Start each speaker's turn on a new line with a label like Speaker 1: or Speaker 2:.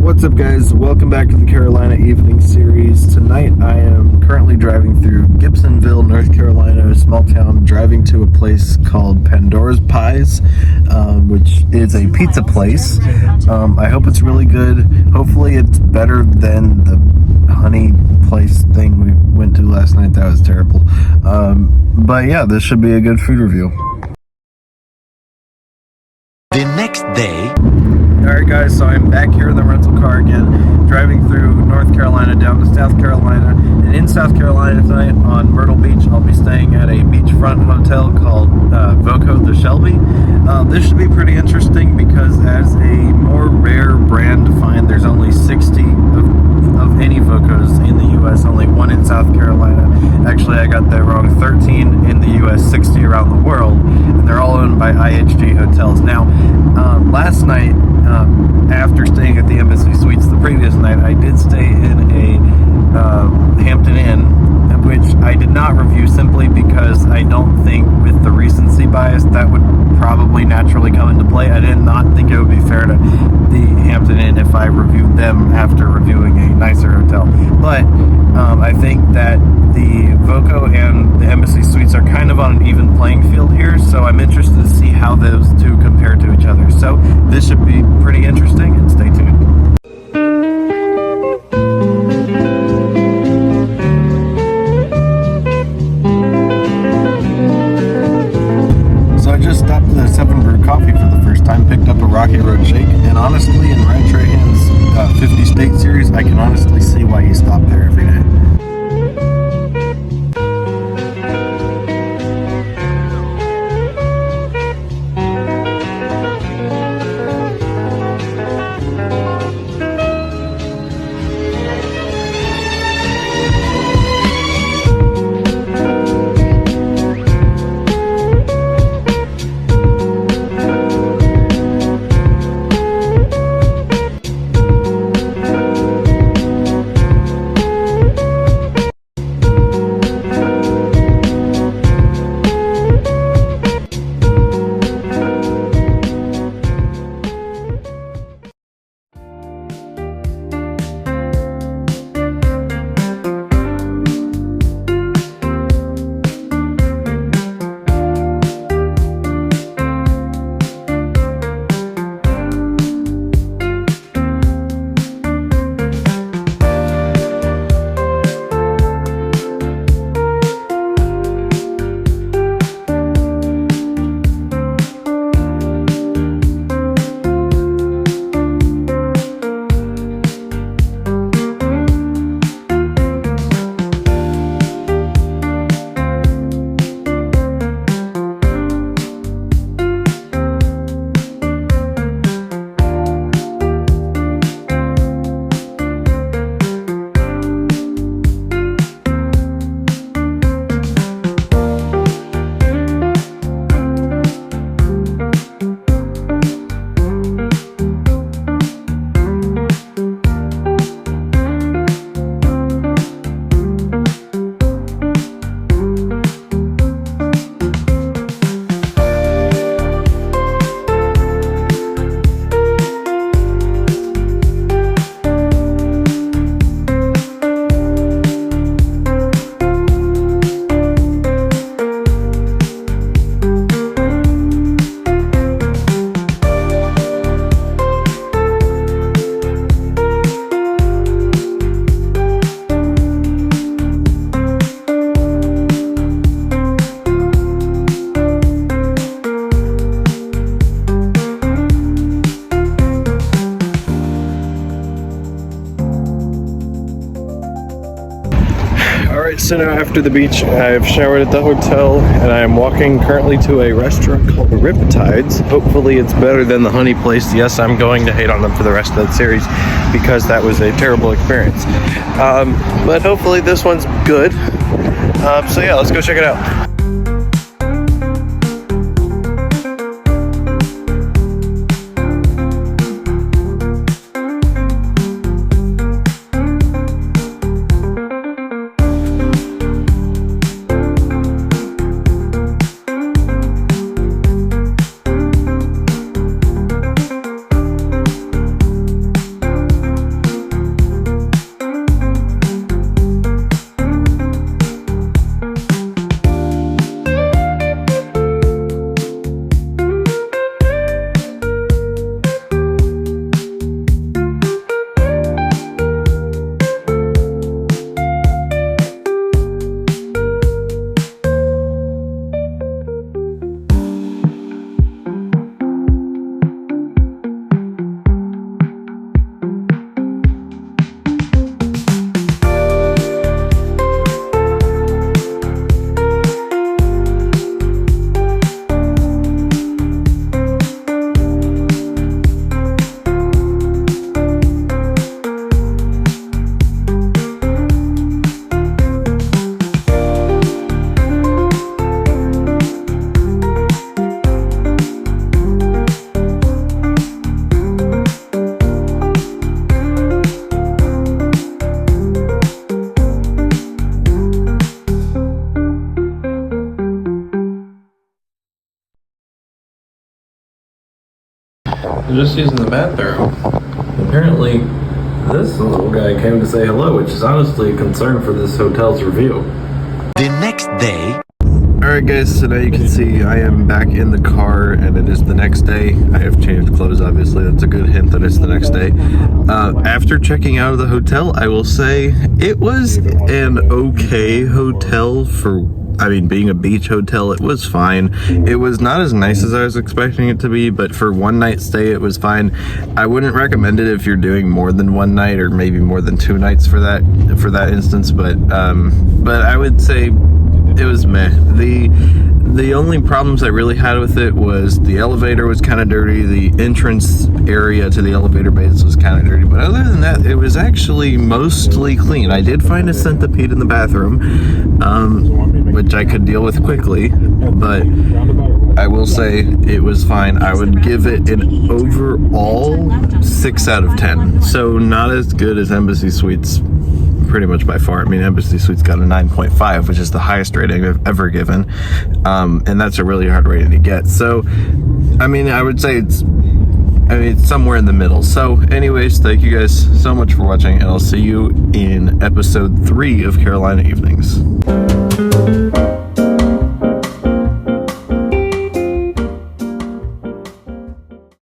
Speaker 1: What's up, guys? Welcome back to the Carolina Evening Series. Tonight I am currently driving through Gibsonville, North Carolina, a small town, driving to a place called Pandora's Pies, which is a pizza place. I hope it's really good. Hopefully it's better than the honey place thing we went to last night. That was terrible. But yeah, this should be a good food review.
Speaker 2: The next day.
Speaker 1: Alright guys, so I'm back here in the rental car again, driving through North Carolina down to South Carolina, and in South Carolina tonight on Myrtle Beach I'll be staying at a beachfront hotel called Voco the Shelby. This should be pretty interesting because as a more rare brand to find, there's only 60 of any Vocos in the US, only one in South Carolina. Actually, I got that wrong, 13 in the US, 60 around the world, and they're all owned by IHG Hotels. Now, last night, after staying at the Embassy Suites the previous night, I did stay in a Hampton Inn, which I did not review simply because I don't think with the recency bias that would probably naturally come into play. I did not think it would be fair to the Hampton Inn if I reviewed them after reviewing a nicer hotel. But I think that the Voco and the Embassy Suites are kind of on an even playing field here, so I'm interested to see how those two compare to each other. So this should be pretty interesting, and stay tuned. So I just stopped at the 7 Brew Coffee for the first time, picked up a Rocky Road Shake, and honestly, in Ryan Trahan's 50 State Series, I can honestly see why he stopped there every day. Alright, so now after the beach, I've showered at the hotel, and I am walking currently to a restaurant called Riptides. Hopefully it's better than the honey place. Yes, I'm going to hate on them for the rest of that series because that was a terrible experience. But hopefully this one's good. So yeah, let's go check it out. just using the bathroom. Apparently, this little guy came to say hello, which is honestly a concern for this hotel's review.
Speaker 2: The next day.
Speaker 1: Alright guys, so now you can see I am back in the car and it is the next day. I have changed clothes, obviously. That's a good hint that it's the next day. After checking out of the hotel, I will say it was an okay hotel for, being a beach hotel, it was fine. It was not as nice as I was expecting it to be, but for one night stay, it was fine. I wouldn't recommend it if you're doing more than one night or maybe more than 2 nights for that instance, but I would say it was meh. The only problems I really had with it was the elevator was kind of dirty, the entrance area to the elevator base was kind of dirty, but other than that, it was actually mostly clean. I did find a centipede in the bathroom, which I could deal with quickly, but I will say it was fine. I would give it an overall 6 out of 10. So not as good as Embassy Suites, pretty much by far. Embassy Suites got a 9.5, which is the highest rating I've ever given, and that's a really hard rating to get. So, I would say it's somewhere in the middle. So, anyways, thank you guys so much for watching, and I'll see you in episode 3 of Carolina Evenings.